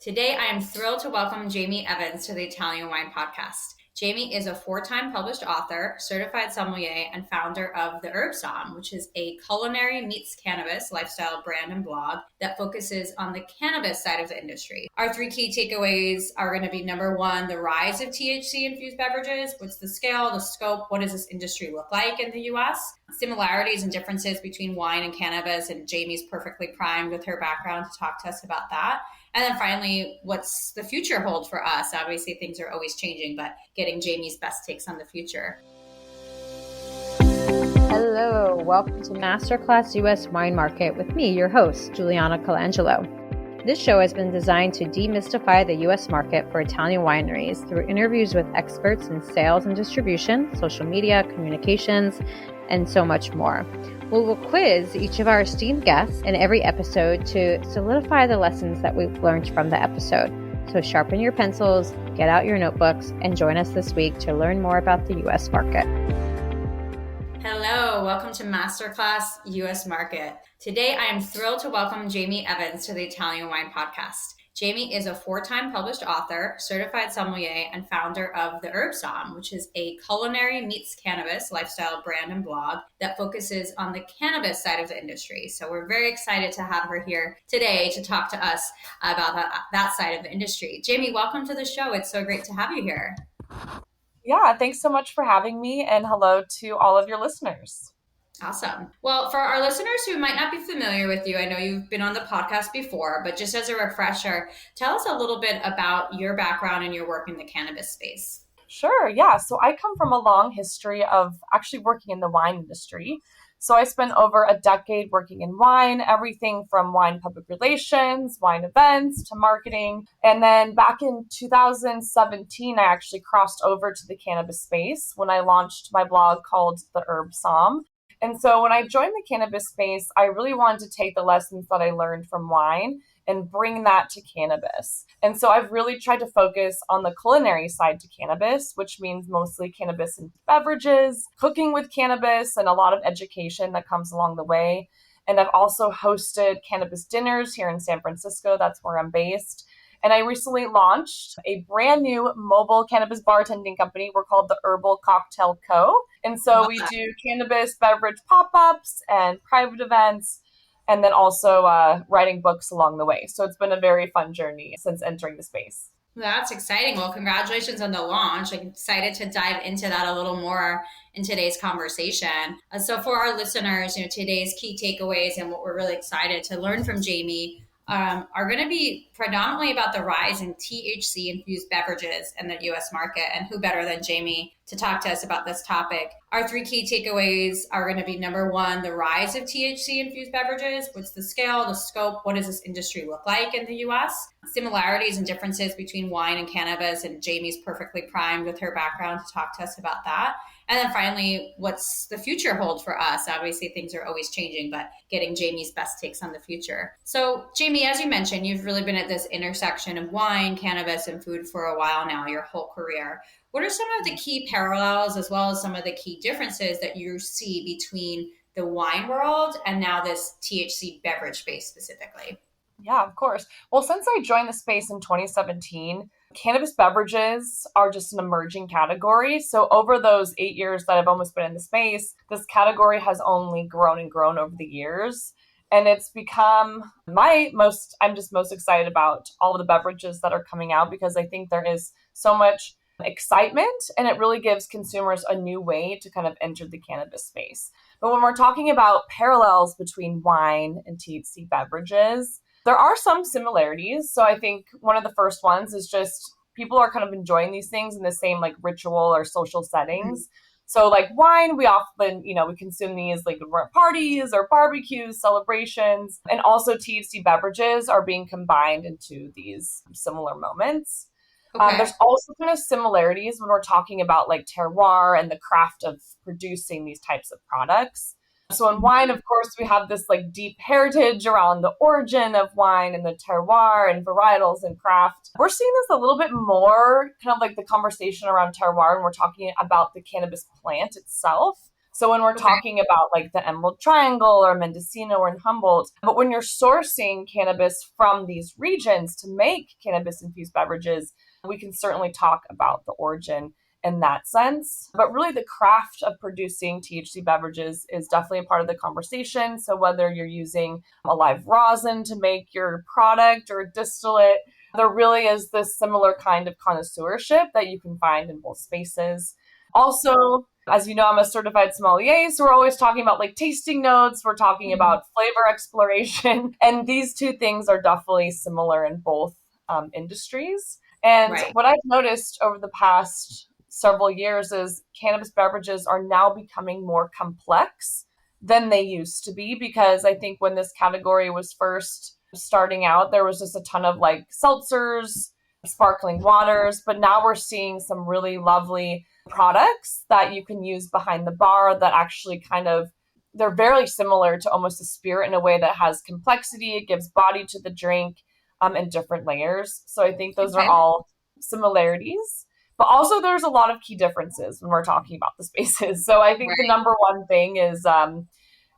Today, I am thrilled to welcome Jamie Evans to the Italian Wine Podcast. Jamie is a 4-time published author, certified sommelier, and founder of the Herb Somm, which is a culinary-meets-cannabis lifestyle brand and blog that focuses on the cannabis side of the industry. Our 3 key takeaways are going to be number 1, the rise of THC-infused beverages. What's the scale, the scope? What does this industry look like in the U.S.? Similarities and differences between wine and cannabis, and Jamie's perfectly primed with her background to talk to us about that. And then finally, what's the future hold for us? Obviously, things are always changing, but getting Jamie's best takes on the future. Hello, welcome to Masterclass U.S. Wine Market with me, your host, Juliana Colangelo. This show has been designed to demystify the U.S. market for Italian wineries through interviews with experts in sales and distribution, social media, communications, and so much more. We will quiz each of our esteemed guests in every episode to solidify the lessons that we've learned from the episode. So sharpen your pencils, get out your notebooks, and join us this week to learn more about the U.S. market. Hello, welcome to Masterclass U.S. Market. Today, I am thrilled to welcome Jamie Evans to the Italian Wine Podcast. Jamie is a 4-time published author, certified sommelier, and founder of the Herb Somm, which is a culinary-meets-cannabis lifestyle brand and blog that focuses on the cannabis side of the industry. So we're very excited to have her here today to talk to us about that side of the industry. Jamie, welcome to the show. It's so great to have you here. Yeah, thanks so much for having me, and hello to all of your listeners. Awesome. Well, for our listeners who might not be familiar with you, I know you've been on the podcast before, but just as a refresher, tell us a little bit about your background and your work in the cannabis space. Sure, yeah. So I come from a long history of actually working in the wine industry. So I spent over a decade working in wine, everything from wine public relations, wine events, to marketing. And then back in 2017, I actually crossed over to the cannabis space when I launched my blog called The Herb Somm. And so when I joined the cannabis space, I really wanted to take the lessons that I learned from wine and bring that to cannabis. And so I've really tried to focus on the culinary side to cannabis, which means mostly cannabis and beverages, cooking with cannabis, and a lot of education that comes along the way. And I've also hosted cannabis dinners here in San Francisco. That's where I'm based. And I recently launched a brand new mobile cannabis bartending company. We're called the Herbal Cocktail Co. And so we do cannabis beverage pop-ups and private events, and then also writing books along the way. So it's been a very fun journey since entering the space. That's exciting. Well, congratulations on the launch. I'm excited to dive into that a little more in today's conversation. So for our listeners, today's key takeaways and what we're really excited to learn from Jamie are going to be predominantly about the rise in THC-infused beverages in the U.S. market, and who better than Jamie to talk to us about this topic. Our 3 key takeaways are going to be number 1, the rise of THC-infused beverages. What's the scale, the scope? What does this industry look like in the U.S.? Similarities and differences between wine and cannabis, and Jamie's perfectly primed with her background to talk to us about that. And then finally, what's the future hold for us? Obviously, things are always changing, but getting Jamie's best takes on the future. So, Jamie, as you mentioned, you've really been at this intersection of wine, cannabis, and food for a while now, your whole career. What are some of the key parallels as well as some of the key differences that you see between the wine world and now this THC beverage space specifically? Yeah, of course. Well, since I joined the space in 2017, cannabis beverages are just an emerging category. So over those 8 years that I've almost been in the space, this category has only grown and grown over the years. And it's become I'm just most excited about all of the beverages that are coming out, because I think there is so much excitement, and it really gives consumers a new way to kind of enter the cannabis space. But when we're talking about parallels between wine and THC beverages, there are some similarities. So I think one of the first ones is just people are kind of enjoying these things in the same like ritual or social settings. So like wine, we often, we consume these like when we're at parties or barbecues, celebrations, and also THC beverages are being combined into these similar moments. Okay. There's also kind of similarities when we're talking about like terroir and the craft of producing these types of products. So in wine, of course, we have this like deep heritage around the origin of wine and the terroir and varietals and craft. We're seeing this a little bit more kind of like the conversation around terroir when we're talking about the cannabis plant itself. So when we're Okay. talking about like the Emerald Triangle or Mendocino or in Humboldt, but when you're sourcing cannabis from these regions to make cannabis infused beverages, we can certainly talk about the origin in that sense. But really, the craft of producing THC beverages is definitely a part of the conversation. So whether you're using a live rosin to make your product or a distillate, there really is this similar kind of connoisseurship that you can find in both spaces. Also, as you know, I'm a certified sommelier, so we're always talking about like tasting notes, we're talking Mhm. about flavor exploration, and these two things are definitely similar in both industries. And Right. what I've noticed over the past several years is cannabis beverages are now becoming more complex than they used to be, because I think when this category was first starting out, there was just a ton of like seltzers, sparkling waters, but now we're seeing some really lovely products that you can use behind the bar that actually kind of, they're very similar to almost a spirit in a way that has complexity. It gives body to the drink in different layers. So I think those are Okay. all similarities. But also, there's a lot of key differences when we're talking about the spaces. So I think the Right. number one thing is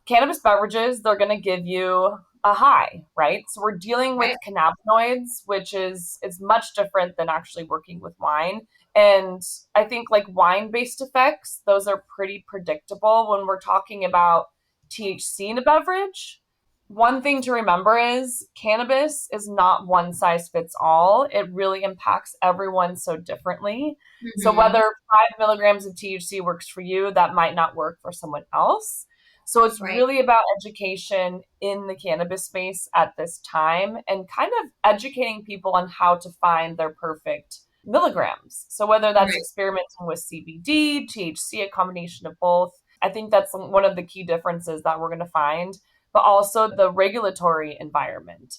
cannabis beverages, they're going to give you a high, right? So we're dealing with Right. cannabinoids, which is much different than actually working with wine. And I think like wine-based effects, those are pretty predictable when we're talking about THC in a beverage. One thing to remember is cannabis is not one size fits all. It really impacts everyone so differently. So Hmm. whether 5 milligrams of THC works for you, that might not work for someone else. So it's Right. really about education in the cannabis space at this time and kind of educating people on how to find their perfect milligrams. So whether that's Right. experimenting with CBD, THC, a combination of both, I think that's one of the key differences that we're going to find, but also the regulatory environment.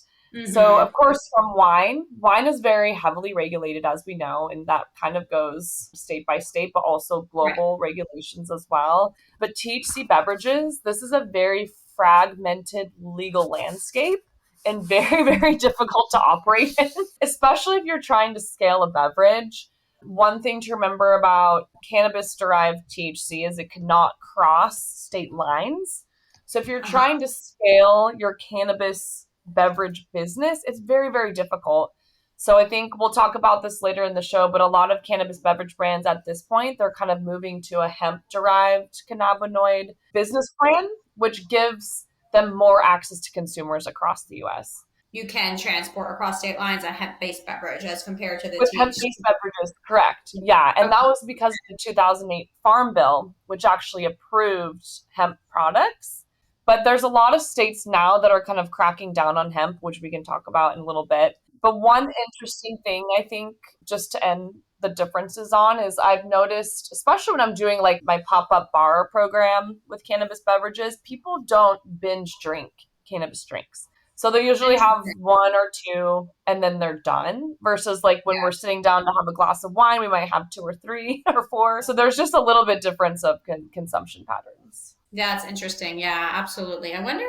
So, Hmm. of course, from wine is very heavily regulated, as we know, and that kind of goes state by state, but also Right. global regulations as well. But THC beverages, this is a very fragmented legal landscape and very, very difficult to operate in, especially if you're trying to scale a beverage. One thing to remember about cannabis derived THC is it cannot cross state lines. So if you're Uh-huh. trying to scale your cannabis beverage business, it's very, very difficult. So I think we'll talk about this later in the show, but a lot of cannabis beverage brands at this point, they're kind of moving to a hemp derived cannabinoid business plan, which gives them more access to consumers across the US. You can transport across state lines a hemp-based beverage as compared to the With hemp-based THC. beverages, correct. Yeah, and that Okay. was because of the 2008 Farm Bill, which actually approved hemp products. But there's a lot of states now that are kind of cracking down on hemp, which we can talk about in a little bit. But one interesting thing I think, just to end the differences on, is I've noticed, especially when I'm doing like my pop-up bar program with cannabis beverages, people don't binge drink cannabis drinks. So they usually have Interesting. one or two and then they're done, versus like when we're sitting down to have a glass of wine, we might have two or three or four. So there's just a little bit difference of consumption patterns. That's interesting. Yeah, absolutely. I wonder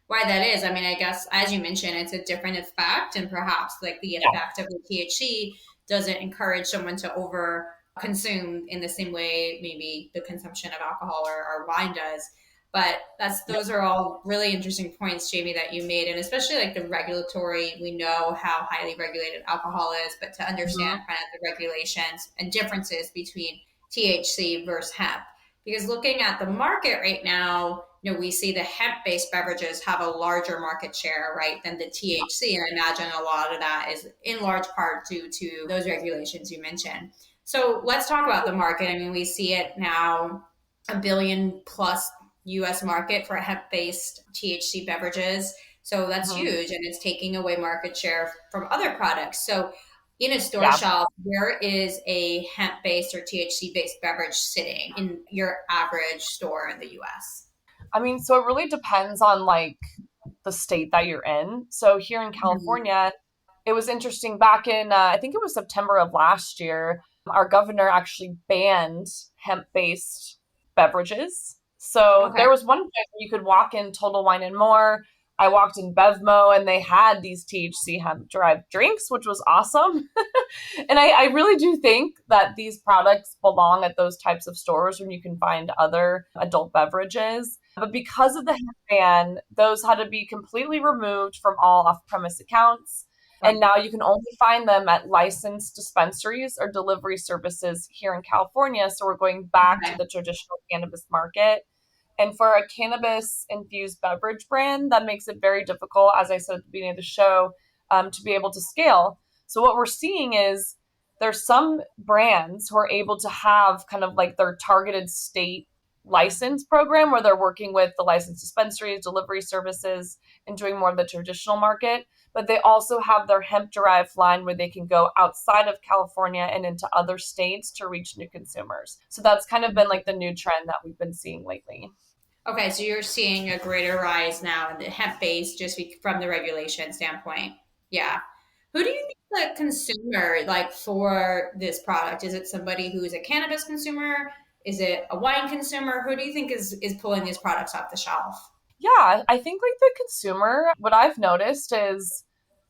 why that is. I mean, I guess as you mentioned, it's a different effect, and perhaps like the Yeah. effect of the THC doesn't encourage someone to over consume in the same way maybe the consumption of alcohol or wine does. But those are all really interesting points, Jamie, that you made, and especially like the regulatory. We know how highly regulated alcohol is, but to Mhm. understand kind of the regulations and differences between THC versus hemp, because looking at the market right now, we see the hemp-based beverages have a larger market share, right, than the THC, and I imagine a lot of that is in large part due to those regulations you mentioned. So let's talk about the market. I mean, we see it now, a billion plus US market for hemp-based THC beverages. So that's Mhm. huge, and it's taking away market share from other products. So in a store Yeah. shelf, where is a hemp based or THC based beverage sitting in your average store in the US? I mean, so it really depends on like the state that you're in. So here in Mhm. California, it was interesting back in, I think it was September of last year, our governor actually banned hemp based beverages. So Okay. there was one place where you could walk in Total Wine and More. I walked in Bevmo and they had these THC hemp derived drinks, which was awesome. And I really do think that these products belong at those types of stores when you can find other adult beverages. But because of the hemp ban, those had to be completely removed from all off-premise accounts. And now you can only find them at licensed dispensaries or delivery services here in California. So we're going back to the traditional cannabis market. And for a cannabis infused beverage brand, that makes it very difficult, as I said at the beginning of the show, to be able to scale. So what we're seeing is there's some brands who are able to have kind of like their targeted state license program where they're working with the licensed dispensaries, delivery services, and doing more of the traditional market. But they also have their hemp derived line where they can go outside of California and into other states to reach new consumers. So that's kind of been like the new trend that we've been seeing lately. Okay, so you're seeing a greater rise now in the hemp base just from the regulation standpoint. Yeah. Who do you think the consumer like for this product? Is it somebody who is a cannabis consumer? Is it a wine consumer? Who do you think is pulling these products off the shelf? Yeah, I think like the consumer, what I've noticed is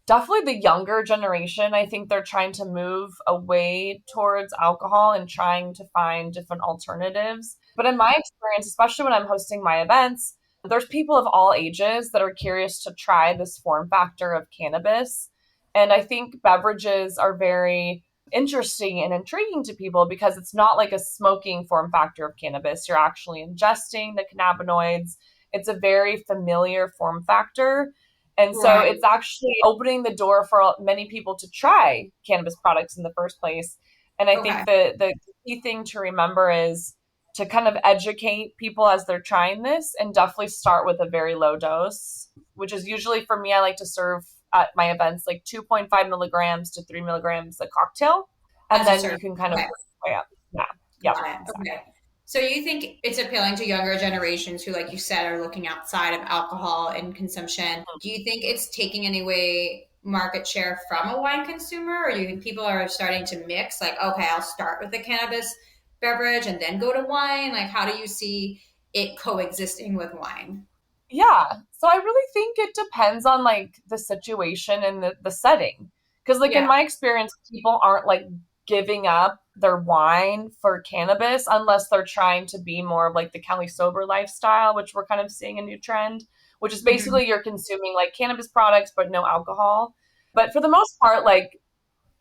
definitely the younger generation. I think they're trying to move away towards alcohol and trying to find different alternatives. But in my experience, especially when I'm hosting my events, there's people of all ages that are curious to try this form factor of cannabis. And I think beverages are very interesting and intriguing to people because it's not like a smoking form factor of cannabis. You're actually ingesting the cannabinoids. It's a very familiar form factor. And so it's actually opening the door for many people to try cannabis products in the first place. And I think the key thing to remember is to kind of educate people as they're trying this and definitely start with a very low dose, which is usually for me, I like to serve at my events like 2.5 milligrams to 3 milligrams a cocktail. And then you can kind of work your way up. Yeah. Yeah. Exactly. Okay. So you think it's appealing to younger generations who, like you said, are looking outside of alcohol and consumption. Do you think it's taking any way market share from a wine consumer, or do you think people are starting to mix? Like, okay, I'll start with a cannabis beverage and then go to wine. Like, how do you see it coexisting with wine? Yeah. So I really think it depends on like the situation and the setting. Because like in my experience, people aren't like giving up their wine for cannabis unless they're trying to be more of like the Cali sober lifestyle, which we're kind of seeing a new trend, which is basically you're consuming like cannabis products but no alcohol. But for the most part, like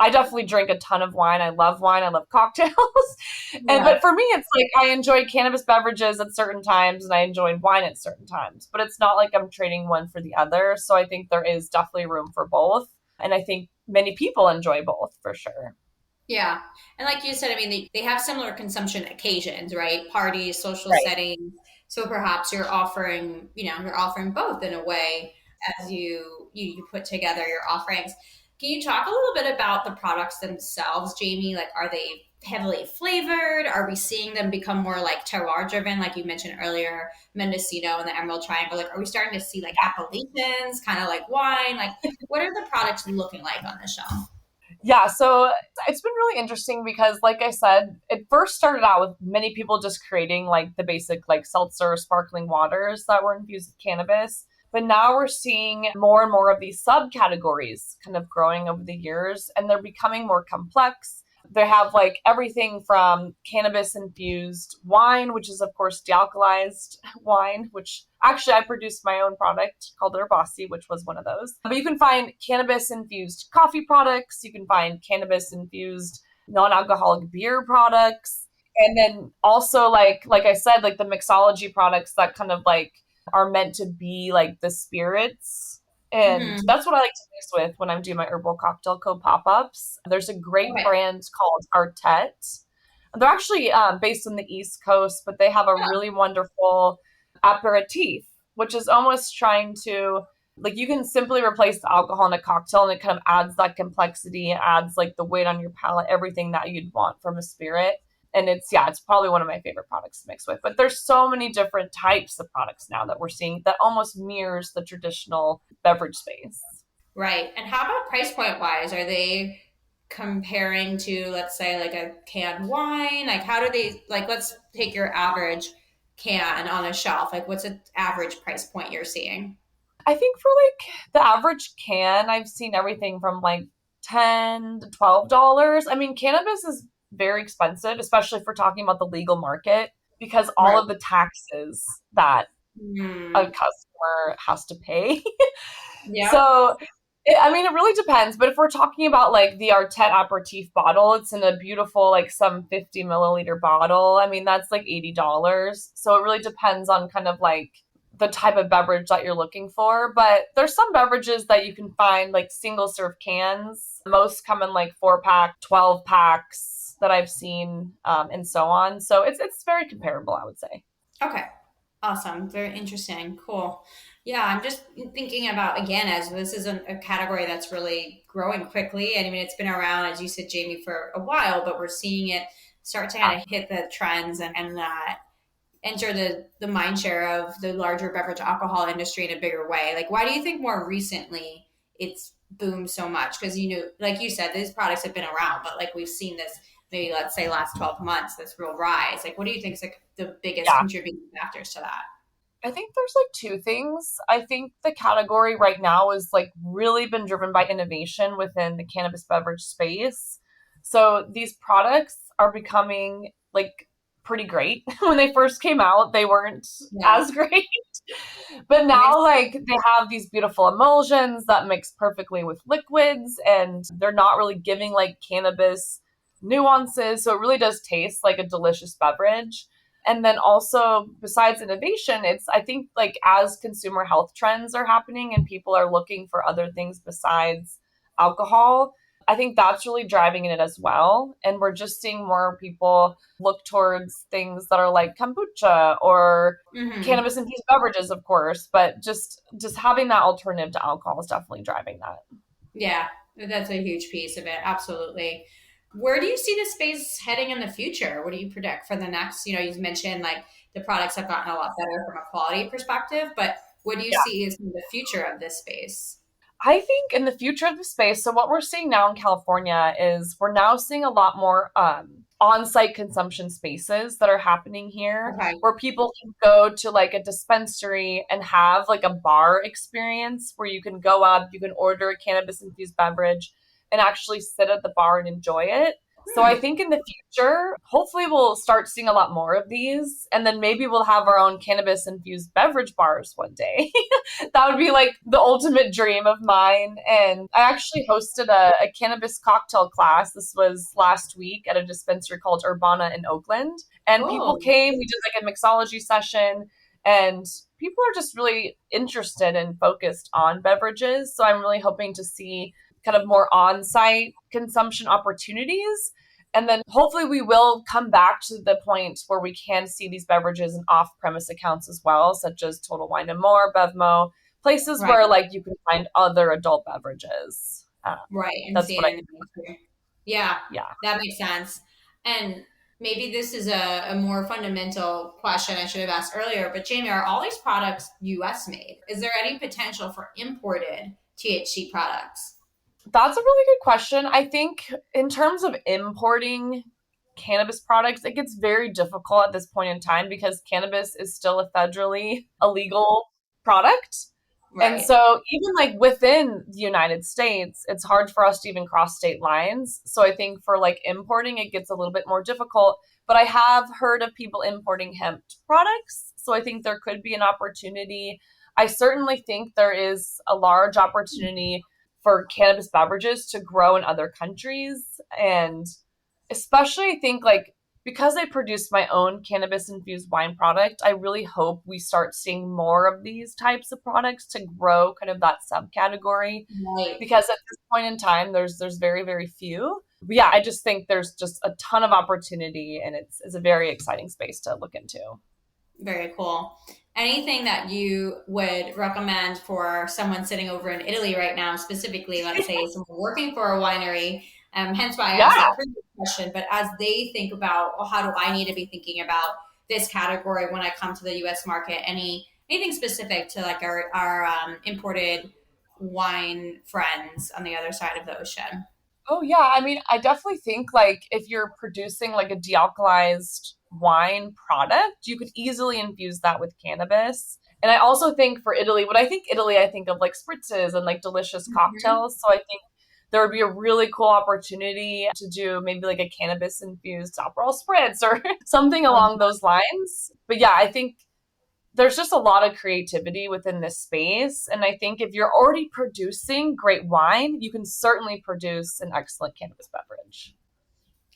I definitely drink a ton of wine. I love wine. I love cocktails. But for me, it's like I enjoy cannabis beverages at certain times and I enjoy wine at certain times. But it's not like I'm trading one for the other. So I think there is definitely room for both. And I think many people enjoy both for sure. Yeah. And like you said, I mean, they have similar consumption occasions, right? Parties, social settings. So perhaps you're offering both in a way as you put together your offerings. Can you talk a little bit about the products themselves, Jamie? Like, are they heavily flavored? Are we seeing them become more like terroir driven, like you mentioned earlier, Mendocino and the Emerald Triangle? Like, are we starting to see like appellations, kind of like wine? Like, what are the products looking like on the shelf? Yeah, so it's been really interesting because, like I said, it first started out with many people just creating like the basic like seltzer, sparkling waters that were infused with cannabis. But now we're seeing more and more of these subcategories kind of growing over the years, and they're becoming more complex. They have like everything from cannabis infused wine, which is of course dealcoholized wine, which actually I produced my own product called Herbossi, which was one of those. But you can find cannabis infused coffee products. You can find cannabis infused non-alcoholic beer products. And then also like I said, like the mixology products that kind of like are meant to be like the spirits. And that's what I like to mix with when I'm doing my herbal cocktail pop-ups. There's a great brand called Artet. They're actually based on the East Coast, but they have a really wonderful aperitif, which is almost trying to, like, you can simply replace the alcohol in a cocktail and it kind of adds that complexity, adds like the weight on your palate, everything that you'd want from a spirit. And it's probably one of my favorite products to mix with. But there's so many different types of products now that we're seeing that almost mirrors the traditional beverage space. Right. And how about price point wise? Are they comparing to, let's say, like a canned wine? Like, how do they, like, let's take your average can on a shelf. Like, what's an average price point you're seeing? I think for like the average can, I've seen everything from like $10 to $12. I mean, cannabis is very expensive, especially if we're talking about the legal market, because all Right. of the taxes that a Mm. customer has to pay. Yep. So, I mean, it really depends. But if we're talking about like the Artet aperitif bottle, it's in a beautiful, like some 50 milliliter bottle. I mean, that's like $80. So it really depends on kind of like the type of beverage that you're looking for. But there's some beverages that you can find like single serve cans. Most come in like 4-pack, 12 packs that I've seen, and so on. So it's very comparable, I would say. Okay. Awesome. Very interesting. Cool. Yeah, I'm just thinking about again, as this is a category that's really growing quickly. And I mean, it's been around, as you said, Jamie, for a while, but we're seeing it start to kind of hit the trends and enter the mind share of the larger beverage alcohol industry in a bigger way. Like, why do you think more recently it's boomed so much? Because, like you said, these products have been around, but like we've seen this maybe, let's say, last 12 months, this real rise. Like, what do you think is like the biggest Yeah. contributing factors to that? I think there's like two things. I think the category right now is like really been driven by innovation within the cannabis beverage space. So these products are becoming like pretty great. When they first came out, they weren't Yeah. as great. But That makes now like they have these beautiful emulsions that mix perfectly with liquids, and they're not really giving like cannabis nuances. So it really does taste like a delicious beverage. And then also, besides innovation, it's, I think, like as consumer health trends are happening and people are looking for other things besides alcohol, I think that's really driving it as well. And we're just seeing more people look towards things that are like kombucha or hmm cannabis infused beverages, of course, but just having that alternative to alcohol is definitely driving that. Yeah, that's a huge piece of it. Absolutely. Where do you see the space heading in the future? What do you predict for the next? You mentioned like the products have gotten a lot better from a quality perspective, but what do you see as the future of this space? I think in the future of the space, so what we're seeing now in California is we're now seeing a lot more on-site consumption spaces that are happening here Okay. where people can go to like a dispensary and have like a bar experience where you can go up, you can order a cannabis infused beverage and actually sit at the bar and enjoy it. So I Hmm. think in the future, hopefully we'll start seeing a lot more of these, and then maybe we'll have our own cannabis infused beverage bars one day. That would be like the ultimate dream of mine. And I actually hosted a cannabis cocktail class. This was last week at a dispensary called Urbana in Oakland. And people Cool. came, we did like a mixology session, and people are just really interested and focused on beverages. So I'm really hoping to see kind of more on site consumption opportunities. And then hopefully we will come back to the point where we can see these beverages in off premise accounts as well, such as Total Wine and More, Bevmo, places Right. where like you can find other adult beverages. Right. And That's seeing what I it in the mainstream. Yeah, Yeah. that makes sense. And maybe this is a more fundamental question I should have asked earlier, but Jamie, are all these products US made? Is there any potential for imported THC products? That's a really good question. I think in terms of importing cannabis products, it gets very difficult at this point in time because cannabis is still a federally illegal product. And Right. so even like within the United States, it's hard for us to even cross state lines. So I think for like importing, it gets a little bit more difficult. But I have heard of people importing hemp products. So I think there could be an opportunity. I certainly think there is a large opportunity for cannabis beverages to grow in other countries. And especially, I think, like, because I produce my own cannabis infused wine product, I really hope we start seeing more of these types of products to grow kind of that subcategory. Right. Because at this point in time, there's very, very few. But yeah, I just think there's just a ton of opportunity, and it's a very exciting space to look into. Very cool. Anything that you would recommend for someone sitting over in Italy right now, specifically, let's say someone working for a winery, hence why I asked Yeah. that previous question, but as they think about, well, how do I need to be thinking about this category when I come to the US market? Anything specific to like our imported wine friends on the other side of the ocean? Oh yeah, I mean, I definitely think like if you're producing like a dealcoholized wine product, you could easily infuse that with cannabis. And I also think for Italy, I think of like spritzes and like delicious cocktails. So I think there would be a really cool opportunity to do maybe like a cannabis infused Aperol spritz or something along those lines. But yeah, I think there's just a lot of creativity within this space. And I think if you're already producing great wine, you can certainly produce an excellent cannabis beverage.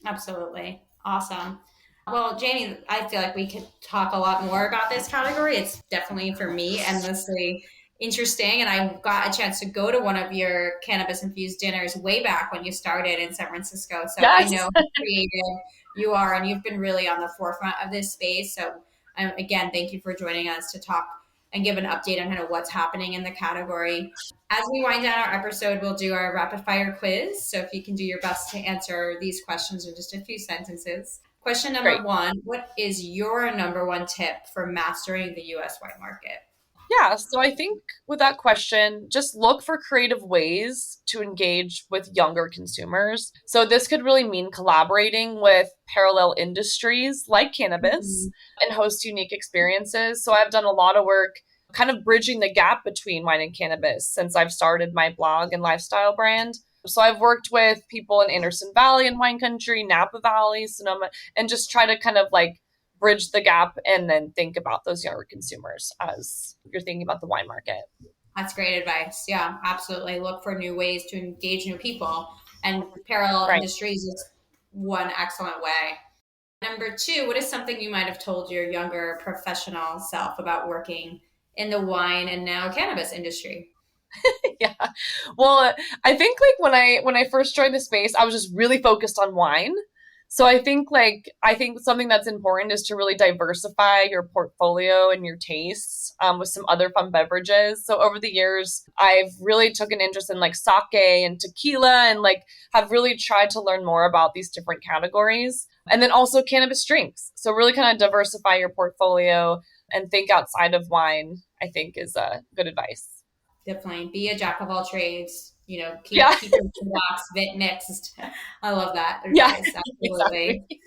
Absolutely. Awesome. Well, Jamie, I feel like we could talk a lot more about this category. It's definitely, for me, endlessly interesting. And I got a chance to go to one of your cannabis infused dinners way back when you started in San Francisco. So Yes. I know how creative you are, and you've been really on the forefront of this space. So again, thank you for joining us to talk and give an update on kind of what's happening in the category. As we wind down our episode, we'll do our rapid fire quiz. So if you can do your best to answer these questions in just a few sentences. Question number one, what is your number one tip for mastering the U.S. wine market? Yeah, so I think with that question, just look for creative ways to engage with younger consumers. So this could really mean collaborating with parallel industries like cannabis and host unique experiences. So I've done a lot of work kind of bridging the gap between wine and cannabis since I've started my blog and lifestyle brand. So I've worked with people in Anderson Valley and wine country, Napa Valley, Sonoma, and just try to kind of like bridge the gap and then think about those younger consumers as you're thinking about the wine market. That's great advice. Yeah, absolutely. Look for new ways to engage new people, and parallel industries is one excellent way. Number two, what is something you might have told your younger professional self about working in the wine and now cannabis industry? Yeah. Well, I think like when I first joined the space, I was just really focused on wine. So I think something that's important is to really diversify your portfolio and your tastes with some other fun beverages. So over the years, I've really took an interest in like sake and tequila and like have really tried to learn more about these different categories. And then also cannabis drinks. So really kind of diversify your portfolio and think outside of wine, I think is good advice. Definitely. Be a jack of all trades, keep your toolbox bit mixed. I love that advice. Yeah, absolutely. Exactly.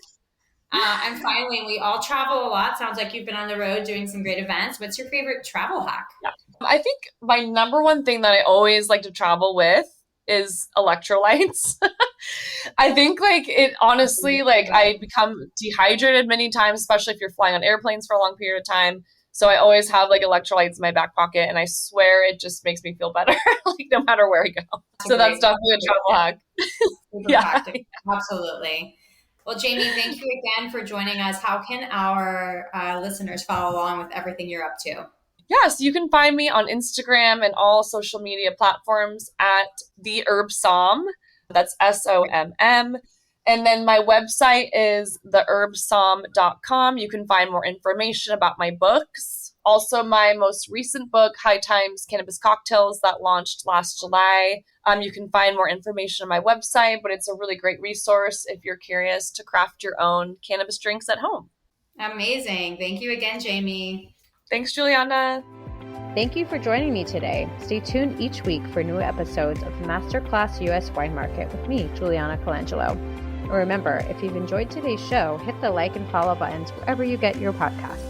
And finally, we all travel a lot. Sounds like you've been on the road doing some great events. What's your favorite travel hack? Yeah. I think my number one thing that I always like to travel with is electrolytes. I think like it honestly, like I become dehydrated many times, especially if you're flying on airplanes for a long period of time. So I always have like electrolytes in my back pocket, and I swear it just makes me feel better, like no matter where I go. So that's definitely a travel hack. Yeah, absolutely. Well, Jamie, thank you again for joining us. How can our listeners follow along with everything you're up to? Yes, you can find me on Instagram and all social media platforms at the Herb Somm. That's SOMM. And then my website is theherbsomm.com. You can find more information about my books. Also, my most recent book, High Times Cannabis Cocktails, that launched last July. You can find more information on my website, but it's a really great resource if you're curious to craft your own cannabis drinks at home. Amazing. Thank you again, Jamie. Thanks, Juliana. Thank you for joining me today. Stay tuned each week for new episodes of Masterclass U.S. Wine Market with me, Juliana Colangelo. And remember, if you've enjoyed today's show, hit the like and follow buttons wherever you get your podcasts.